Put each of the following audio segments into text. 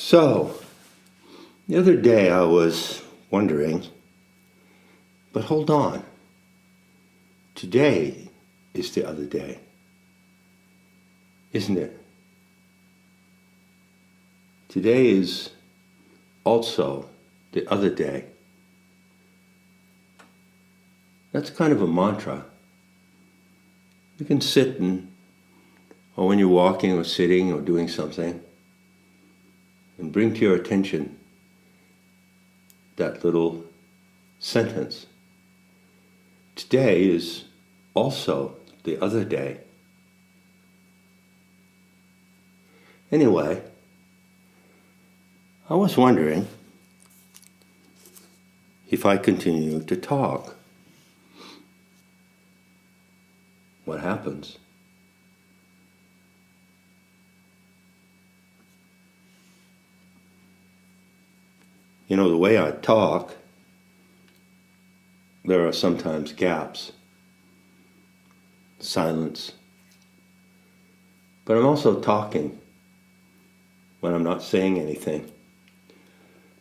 So, the other day I was wondering, but hold on, today is the other day, isn't it? Today is also the other day. That's kind of a mantra. You can sit or when you're walking or sitting or doing something, and bring to your attention that little sentence. Today is also the other day. Anyway, I was wondering if I continue to talk, what happens? You know, the way I talk, there are sometimes gaps, silence. But I'm also talking when I'm not saying anything.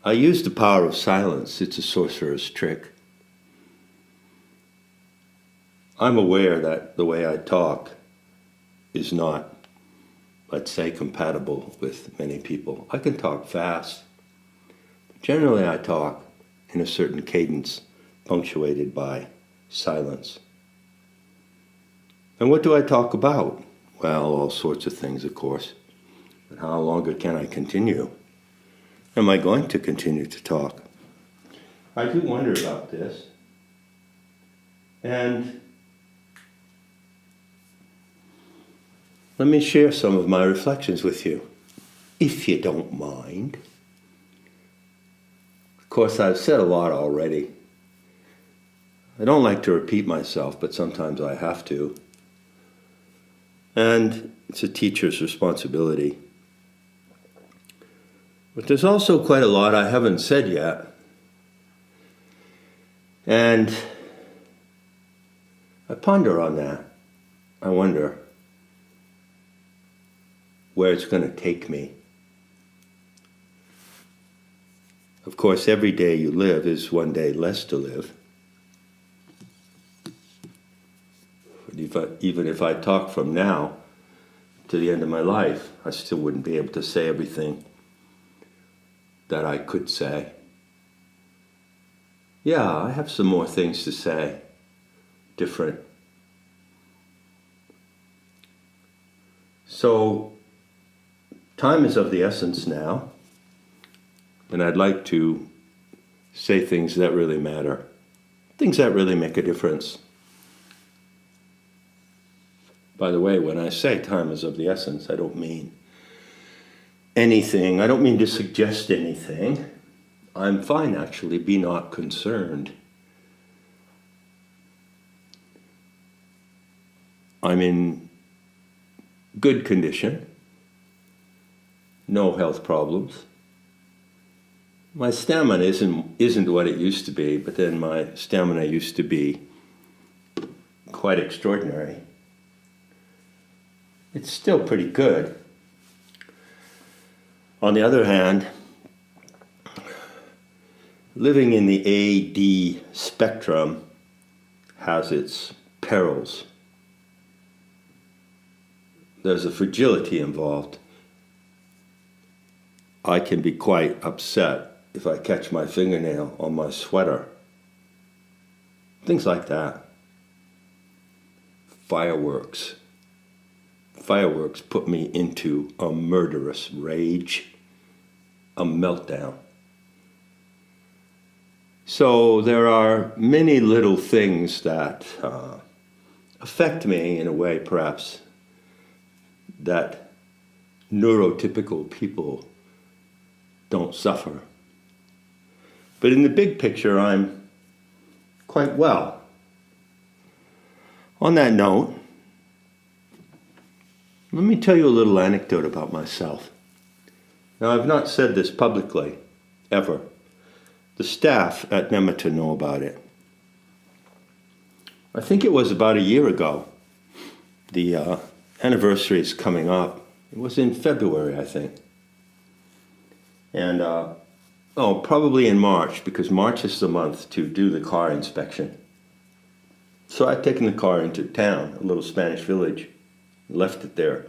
I use the power of silence. It's a sorcerer's trick. I'm aware that the way I talk is not, let's say, compatible with many people. I can talk fast. Generally, I talk in a certain cadence, punctuated by silence. And what do I talk about? Well, all sorts of things, of course. But how longer can I continue? Am I going to continue to talk? I do wonder about this. And let me share some of my reflections with you, if you don't mind. Of course, I've said a lot already. I don't like to repeat myself, but sometimes I have to. And it's a teacher's responsibility. But there's also quite a lot I haven't said yet. And I ponder on that. I wonder where it's going to take me. Of course, every day you live is one day less to live. Even if I talk from now to the end of my life, I still wouldn't be able to say everything that I could say. Yeah, I have some more things to say, different. So, time is of the essence now. And I'd like to say things that really matter, things that really make a difference. By the way, when I say time is of the essence, I don't mean anything. I don't mean to suggest anything. I'm fine, actually. Be not concerned. I'm in good condition. No health problems. My stamina isn't what it used to be, but then my stamina used to be quite extraordinary. It's still pretty good. On the other hand, living in the AD spectrum has its perils. There's a fragility involved. I can be quite upset if I catch my fingernail on my sweater. Things like that. Fireworks. Fireworks put me into a murderous rage, a meltdown. So there are many little things that affect me in a way, perhaps, that neurotypical people don't suffer. But in the big picture, I'm quite well. On that note, let me tell you a little anecdote about myself. Now, I've not said this publicly, ever. The staff at Nemeton know about it. I think it was about a year ago. The anniversary is coming up. It was in February, I think. And, probably in March, because March is the month to do the car inspection. So I'd taken the car into town, a little Spanish village, left it there.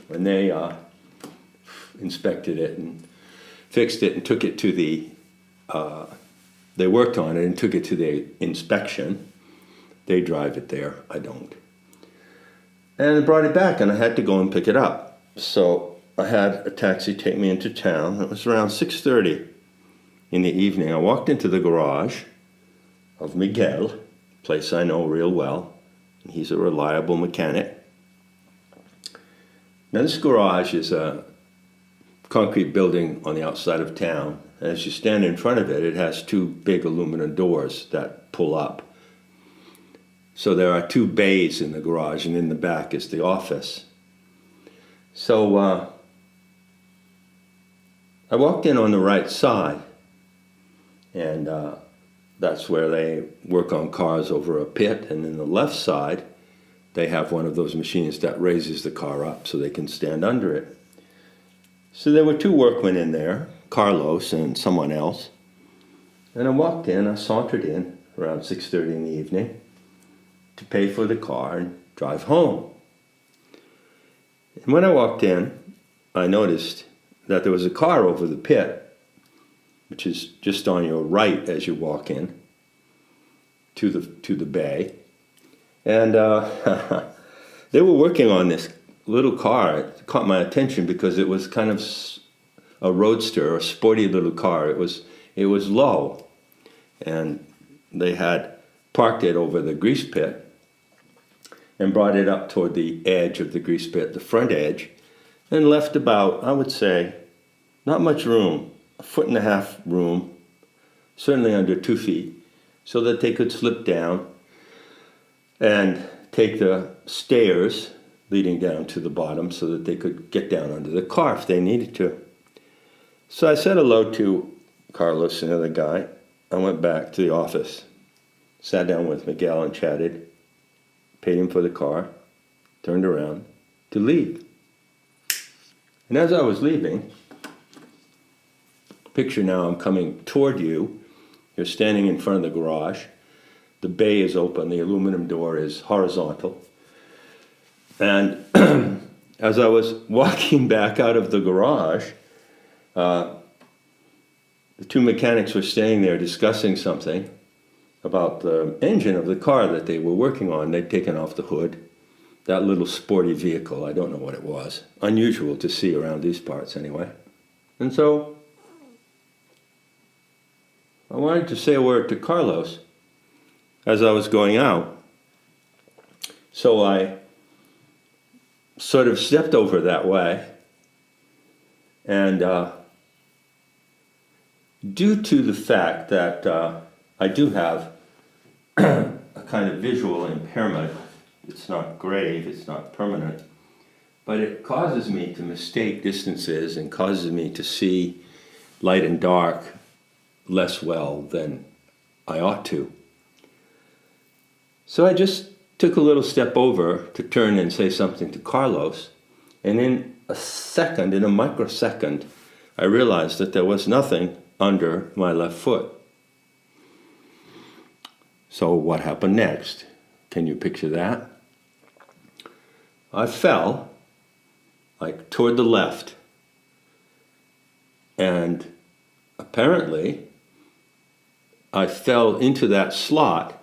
And they inspected it and fixed it and took it to the, they worked on it and took it to the inspection. They drive it there, I don't. And they brought it back and I had to go and pick it up. So I had a taxi take me into town. It was around 6:30 in the evening. I walked into the garage of Miguel, a place I know real well. He's a reliable mechanic. Now this garage is a concrete building on the outside of town. As you stand in front of it, it has two big aluminum doors that pull up. So there are two bays in the garage, and in the back is the office. So I walked in on the right side, and that's where they work on cars over a pit, and in the left side, they have one of those machines that raises the car up so they can stand under it. So there were two workmen in there, Carlos and someone else. And I walked in, I sauntered in around 6:30 in the evening to pay for the car and drive home. And when I walked in, I noticed that there was a car over the pit, which is just on your right as you walk in to the bay. And they were working on this little car. It caught my attention because it was kind of a roadster, a sporty little car. It was low, and they had parked it over the grease pit and brought it up toward the edge of the grease pit, the front edge, and left about, I would say, not much room, 1.5 foot room, certainly under 2 feet, so that they could slip down and take the stairs leading down to the bottom so that they could get down under the car if they needed to. So I said hello to Carlos, another guy. I went back to the office, sat down with Miguel and chatted, paid him for the car, turned around to leave. And as I was leaving, picture now I'm coming toward you. You're standing in front of the garage. The bay is open, the aluminum door is horizontal. And as I was walking back out of the garage, the two mechanics were staying there discussing something about the engine of the car that they were working on. They'd taken off the hood, that little sporty vehicle, I don't know what it was. Unusual to see around these parts anyway. And so I wanted to say a word to Carlos as I was going out. So I sort of stepped over that way, and due to the fact that I do have a kind of visual impairment, it's not grave, it's not permanent, but it causes me to mistake distances and causes me to see light and dark less well than I ought to. So I just took a little step over to turn and say something to Carlos, and in a microsecond, I realized that there was nothing under my left foot. So what happened next? Can you picture that? I fell, like toward the left, and apparently I fell into that slot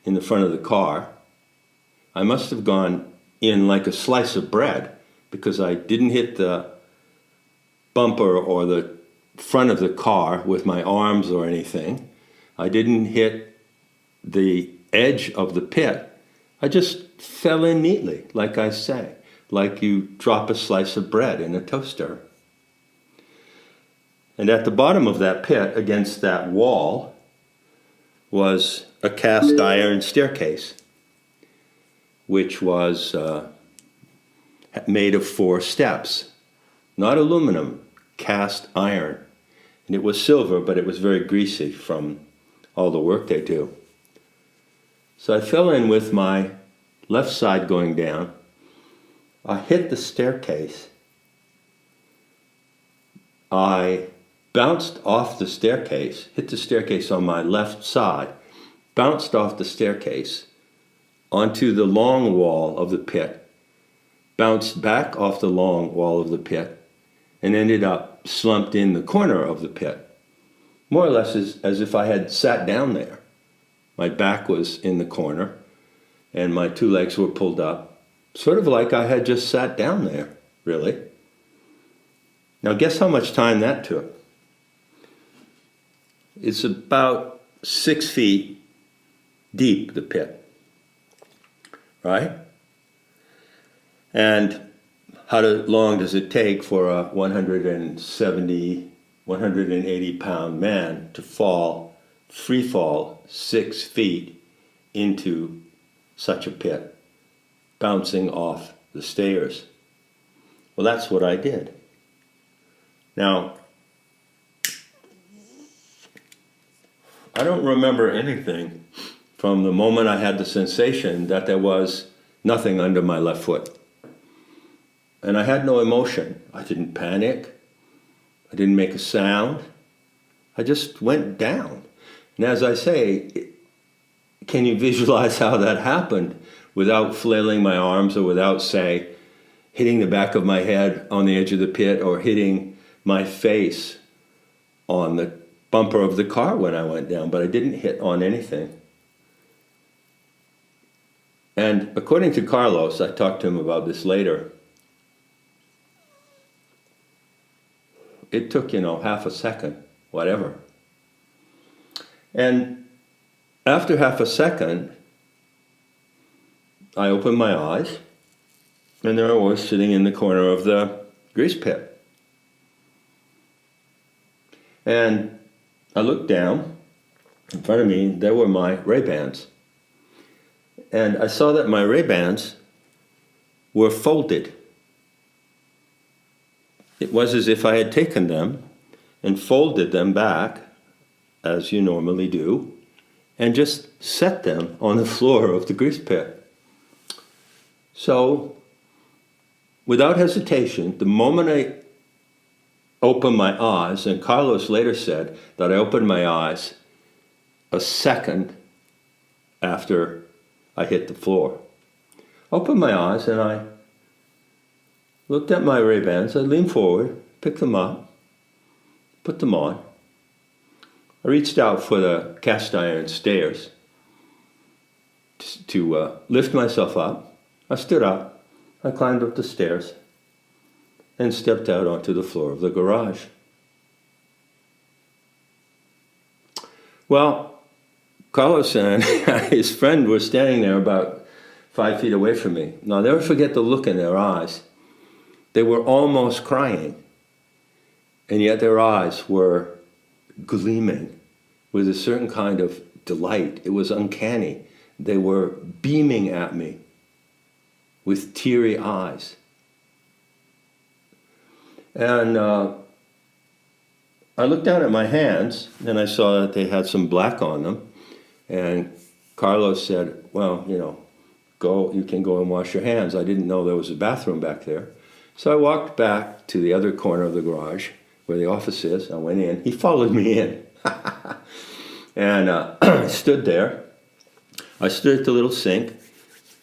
in the front of the car. I must have gone in like a slice of bread because I didn't hit the bumper or the front of the car with my arms or anything. I didn't hit the edge of the pit. I just fell in neatly, like I say, like you drop a slice of bread in a toaster. And at the bottom of that pit, against that wall, was a cast iron staircase, which was made of 4 steps, not aluminum, cast iron. And it was silver, but it was very greasy from all the work they do. So I fell in with my left side going down. I hit the staircase, I bounced off the staircase, hit the staircase on my left side, bounced off the staircase onto the long wall of the pit, bounced back off the long wall of the pit, and ended up slumped in the corner of the pit, more or less as if I had sat down there. My back was in the corner, and my two legs were pulled up, sort of like I had just sat down there, really. Now guess how much time that took? It's about 6 feet deep, the pit, right? And how long does it take for a 170, 180-pound man to fall, free fall, 6 feet into such a pit, bouncing off the stairs? Well, that's what I did. Now, I don't remember anything from the moment I had the sensation that there was nothing under my left foot. And I had no emotion. I didn't panic. I didn't make a sound. I just went down. And as I say, can you visualize how that happened without flailing my arms or without, say, hitting the back of my head on the edge of the pit or hitting my face on the bumper of the car when I went down, but I didn't hit on anything. And according to Carlos, I talked to him about this later, it took, half a second, whatever. And after half a second, I opened my eyes, and there I was sitting in the corner of the grease pit. And I looked down. In front of me, there were my Ray-Bans. And I saw that my Ray-Bans were folded. It was as if I had taken them and folded them back, as you normally do, and just set them on the floor of the grease pit. So, without hesitation, the moment I opened my eyes, and Carlos later said that I opened my eyes a second after I hit the floor. Opened my eyes and I looked at my Ray-Bans. I leaned forward, picked them up, put them on. I reached out for the cast iron stairs to lift myself up. I stood up, I climbed up the stairs, and stepped out onto the floor of the garage. Well, Carlos and his friend were standing there about 5 feet away from me. Now, I'll never forget the look in their eyes. They were almost crying, and yet their eyes were gleaming with a certain kind of delight. It was uncanny. They were beaming at me with teary eyes. And I looked down at my hands, and I saw that they had some black on them. And Carlos said, well, you can go and wash your hands. I didn't know there was a bathroom back there. So I walked back to the other corner of the garage where the office is. I went in. He followed me in. And I stood there. I stood at the little sink.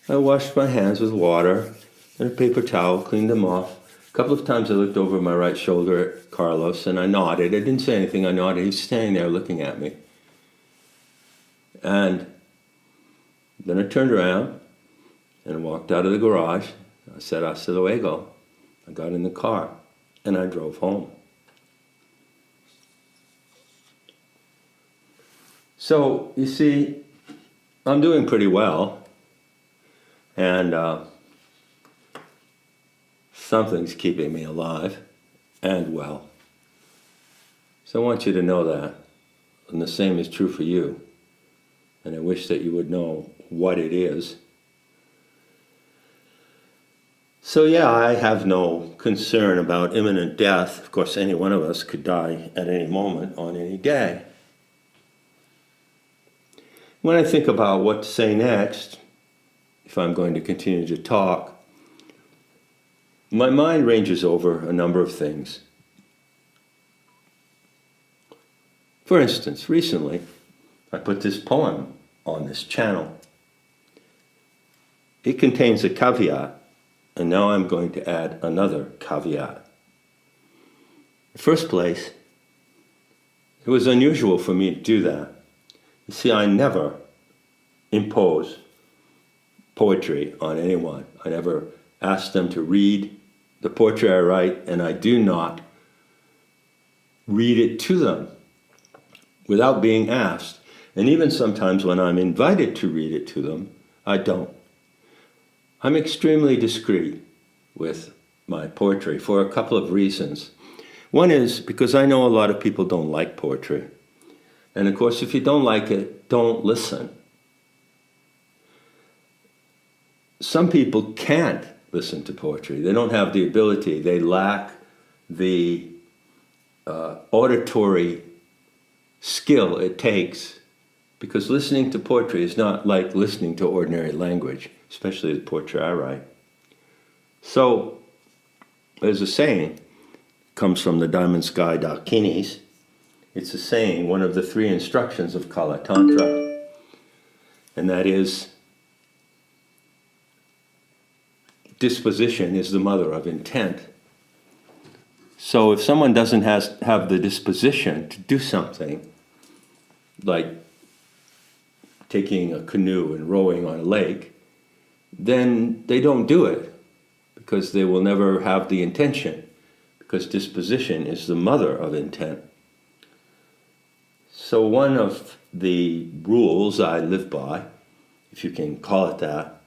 I washed my hands with water and a paper towel, cleaned them off. A couple of times I looked over my right shoulder at Carlos and I nodded. I didn't say anything. I nodded. He's standing there looking at me. And then I turned around and walked out of the garage. I said, hasta luego. I got in the car and I drove home. So, you see, I'm doing pretty well. And something's keeping me alive and well. So I want you to know that. And the same is true for you. And I wish that you would know what it is. So yeah, I have no concern about imminent death. Of course, any one of us could die at any moment on any day. When I think about what to say next, if I'm going to continue to talk, my mind ranges over a number of things. For instance, recently, I put this poem on this channel. It contains a caveat, and now I'm going to add another caveat. In the first place, it was unusual for me to do that. You see, I never impose poetry on anyone. I never ask them to read the poetry I write, and I do not read it to them without being asked. And even sometimes when I'm invited to read it to them, I don't. I'm extremely discreet with my poetry for a couple of reasons. One is because I know a lot of people don't like poetry. And of course, if you don't like it, don't listen. Some people can't listen to poetry. They don't have the ability. They lack the auditory skill it takes, because listening to poetry is not like listening to ordinary language, especially the poetry I write. So, there's a saying, comes from the Diamond Sky Dakinis. It's a saying, one of the 3 instructions of Kala Tantra, and that is, disposition is the mother of intent. So if someone doesn't have the disposition to do something, like taking a canoe and rowing on a lake, then they don't do it, because they will never have the intention, because disposition is the mother of intent. So one of the rules I live by, if you can call it that,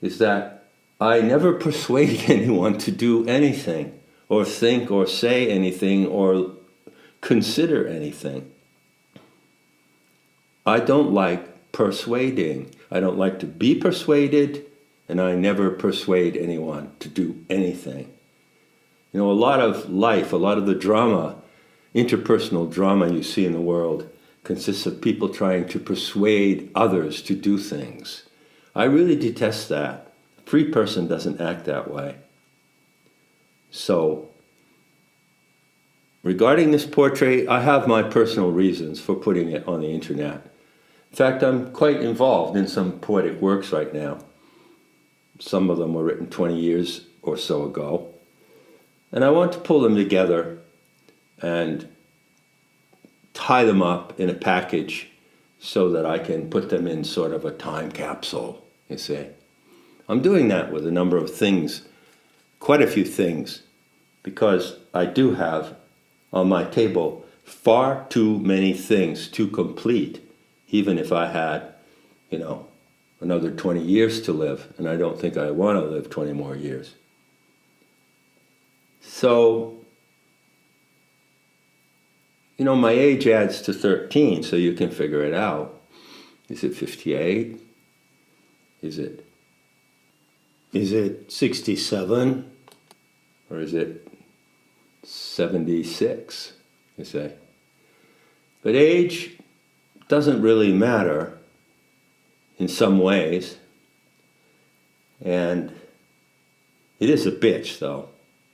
is that I never persuade anyone to do anything, or think or say anything, or consider anything. I don't like persuading. I don't like to be persuaded, and I never persuade anyone to do anything. You know, a lot of life, a lot of the drama, interpersonal drama you see in the world, consists of people trying to persuade others to do things. I really detest that. A free person doesn't act that way. So, regarding this portrait, I have my personal reasons for putting it on the internet. In fact, I'm quite involved in some poetic works right now. Some of them were written 20 years or so ago. And I want to pull them together and tie them up in a package so that I can put them in sort of a time capsule, you see. I'm doing that with a number of things, quite a few things, because I do have on my table far too many things to complete, even if I had, you know, another 20 years to live, and I don't think I want to live 20 more years. So, you know, my age adds to 13, so you can figure it out. Is it 58? Is it 67? Or is it 76, you say? But age doesn't really matter in some ways. And it is a bitch, though.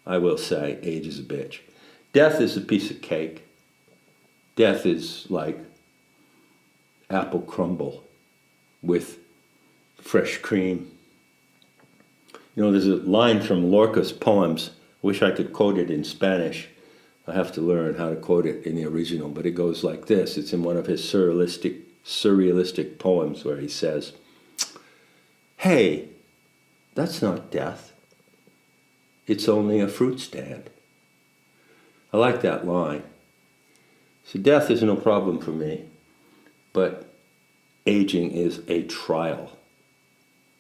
I will say, age is a bitch. Death is a piece of cake. Death is like apple crumble with fresh cream. You know, there's a line from Lorca's poems. I wish I could quote it in Spanish. I have to learn how to quote it in the original, but it goes like this. It's in one of his surrealistic poems where he says, "Hey, that's not death. It's only a fruit stand." I like that line. So death is no problem for me, but aging is a trial.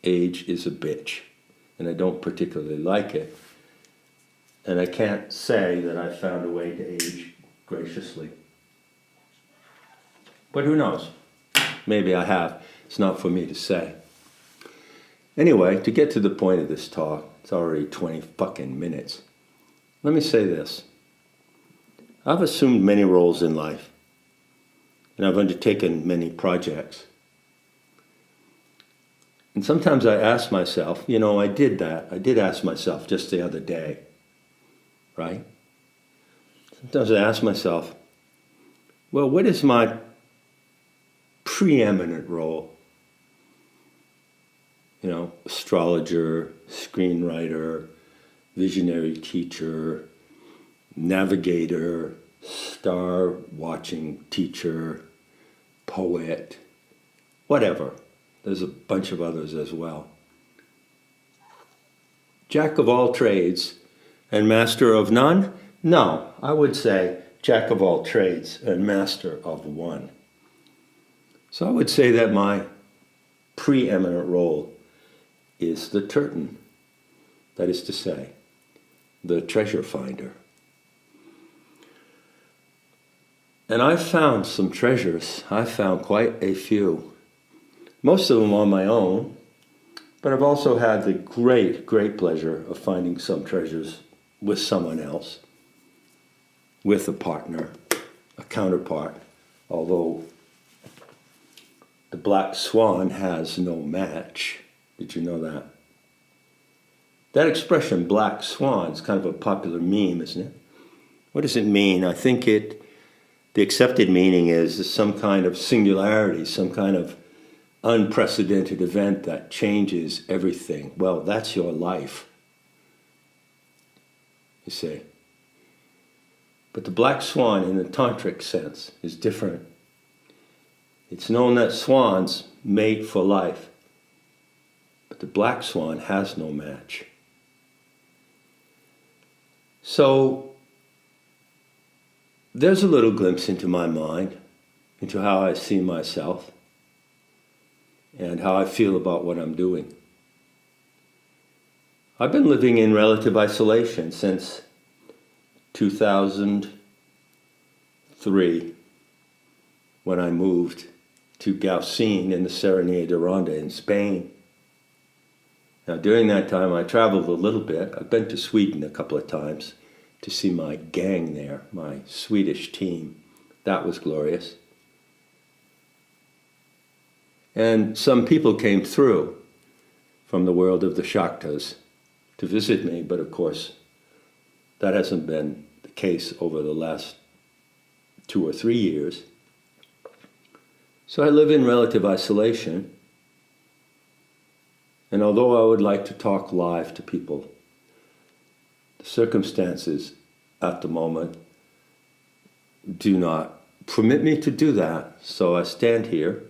Age is a bitch, and I don't particularly like it. And I can't say that I found a way to age graciously. But who knows? Maybe I have. It's not for me to say. Anyway, to get to the point of this talk, it's already 20 fucking minutes. Let me say this. I've assumed many roles in life, and I've undertaken many projects. And sometimes I ask myself, you know, I did that. I did ask myself just the other day, right? Sometimes I ask myself, Well, what is my preeminent role? You know, astrologer, screenwriter, visionary teacher, navigator, star-watching teacher, poet, whatever. There's a bunch of others as well. Jack of all trades and master of none? No, I would say jack of all trades and master of one. So I would say that my preeminent role is the Terton, that is to say, the treasure finder. And I've found some treasures. I've found quite a few. Most of them on my own, but I've also had the great, great pleasure of finding some treasures with someone else, with a partner, a counterpart, although the black swan has no match. Did you know that? That expression, black swan, is kind of a popular meme, isn't it? What does it mean? I think the accepted meaning is some kind of singularity, some kind of unprecedented event that changes everything. Well, that's your life, you see. But the black swan in the tantric sense is different. It's known that swans mate for life, but the black swan has no match. So there's a little glimpse into my mind, into how I see myself, and how I feel about what I'm doing. I've been living in relative isolation since 2003, when I moved to Gaucin in the Serranía de Ronda in Spain. Now, during that time, I traveled a little bit. I've been to Sweden a couple of times to see my gang there, my Swedish team. That was glorious. And some people came through from the world of the Shaktas to visit me, but of course, that hasn't been the case over the last 2 or 3 years. So I live in relative isolation. And although I would like to talk live to people, the circumstances at the moment do not permit me to do that. So I stand here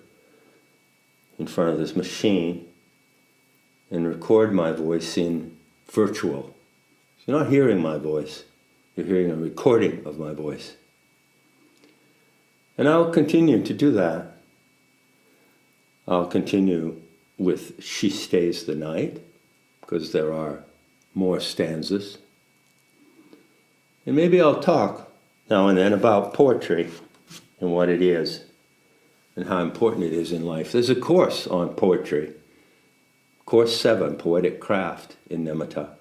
in front of this machine and record my voice in virtual. You're not hearing my voice, you're hearing a recording of my voice. And I'll continue to do that. I'll continue with She Stays the Night, because there are more stanzas. And maybe I'll talk now and then about poetry and what it is and how important it is in life. There's a course on poetry, Course 7, Poetic Craft in Nematta.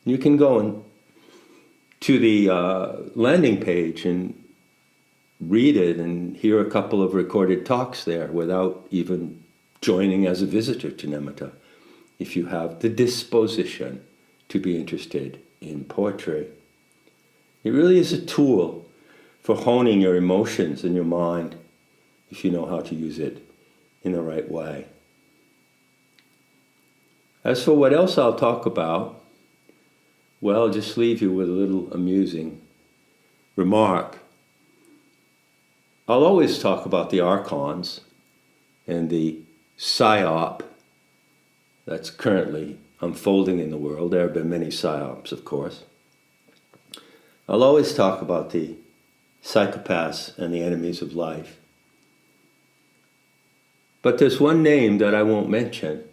You can go to the landing page and read it and hear a couple of recorded talks there without even joining as a visitor to Nematta, if you have the disposition to be interested in poetry. It really is a tool for honing your emotions and your mind, if you know how to use it in the right way. As for what else I'll talk about, well, I'll just leave you with a little amusing remark. I'll always talk about the archons and the psyop that's currently unfolding in the world. There have been many psyops, of course. I'll always talk about the psychopaths and the enemies of life. But there's one name that I won't mention.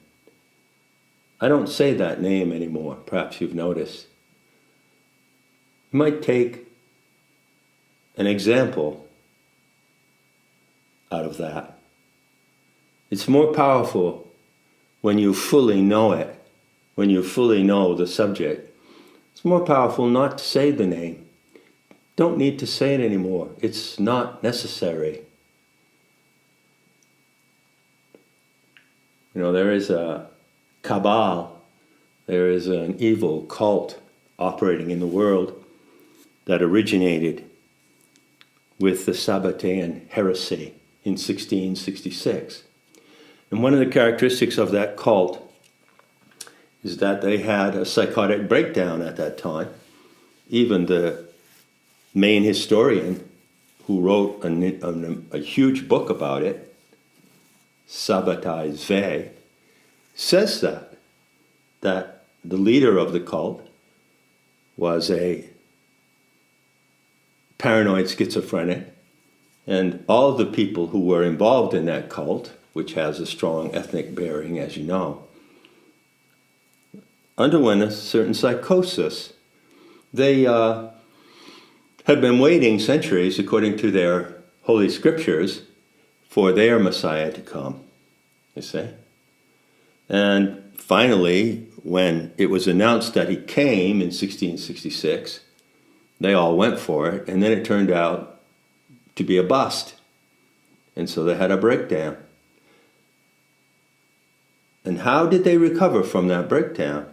I don't say that name anymore. Perhaps you've noticed. You might take an example out of that. It's more powerful when you fully know it, when you fully know the subject. It's more powerful not to say the name. Don't need to say it anymore. It's not necessary. You know, there is a cabal, there is an evil cult operating in the world that originated with the Sabbatean heresy in 1666. And one of the characteristics of that cult is that they had a psychotic breakdown at that time. Even the main historian who wrote a huge book about it, Sabbatai Zve, says that the leader of the cult was a paranoid schizophrenic, and all the people who were involved in that cult, which has a strong ethnic bearing, as you know, underwent a certain psychosis. They had been waiting centuries, according to their holy scriptures, for their Messiah to come, you see. And finally, when it was announced that he came in 1666, they all went for it, and then it turned out to be a bust. And so they had a breakdown. And how did they recover from that breakdown?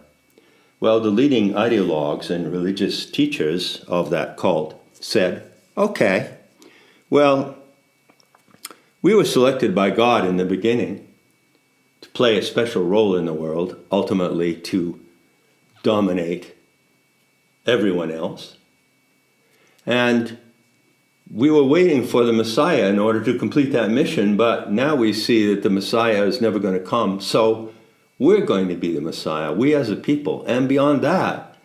Well, the leading ideologues and religious teachers of that cult said, okay, well, we were selected by God in the beginning to play a special role in the world, ultimately to dominate everyone else. And we were waiting for the Messiah in order to complete that mission, but now we see that the Messiah is never going to come. So we're going to be the Messiah, we as a people. And beyond that,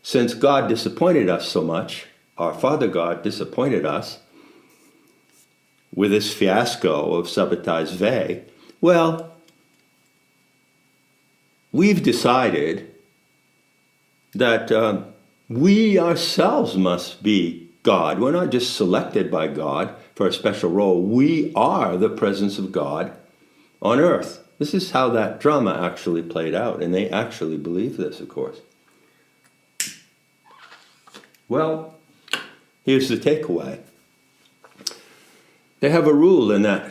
since God disappointed us so much, our Father God disappointed us with this fiasco of Sabbatai Zve, well, we've decided that we ourselves must be God. We're not just selected by God for a special role. We are the presence of God on earth. This is how that drama actually played out, and they actually believe this, of course. Well, here's the takeaway. They have a rule in that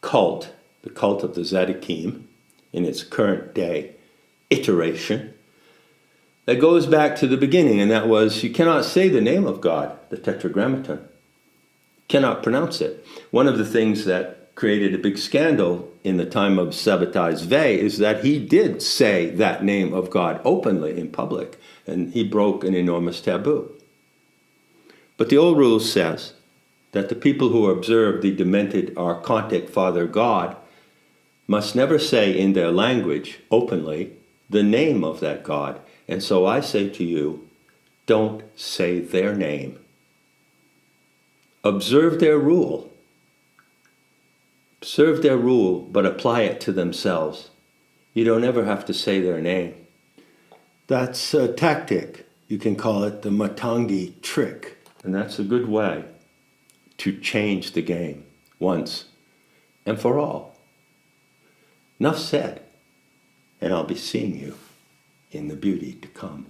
cult, the cult of the Tzaddikim, in its current day iteration, that goes back to the beginning, and that was, you cannot say the name of God, the Tetragrammaton. Cannot pronounce it. One of the things that created a big scandal in the time of Sabbatai Zve is that he did say that name of God openly in public, and he broke an enormous taboo. But the old rule says that the people who observe the demented archontic Father God must never say in their language openly the name of that God. And so I say to you, don't say their name. Observe their rule. Observe their rule, but apply it to themselves. You don't ever have to say their name. That's a tactic. You can call it the Matangi trick. And that's a good way to change the game once and for all. Enough said, and I'll be seeing you in the beauty to come.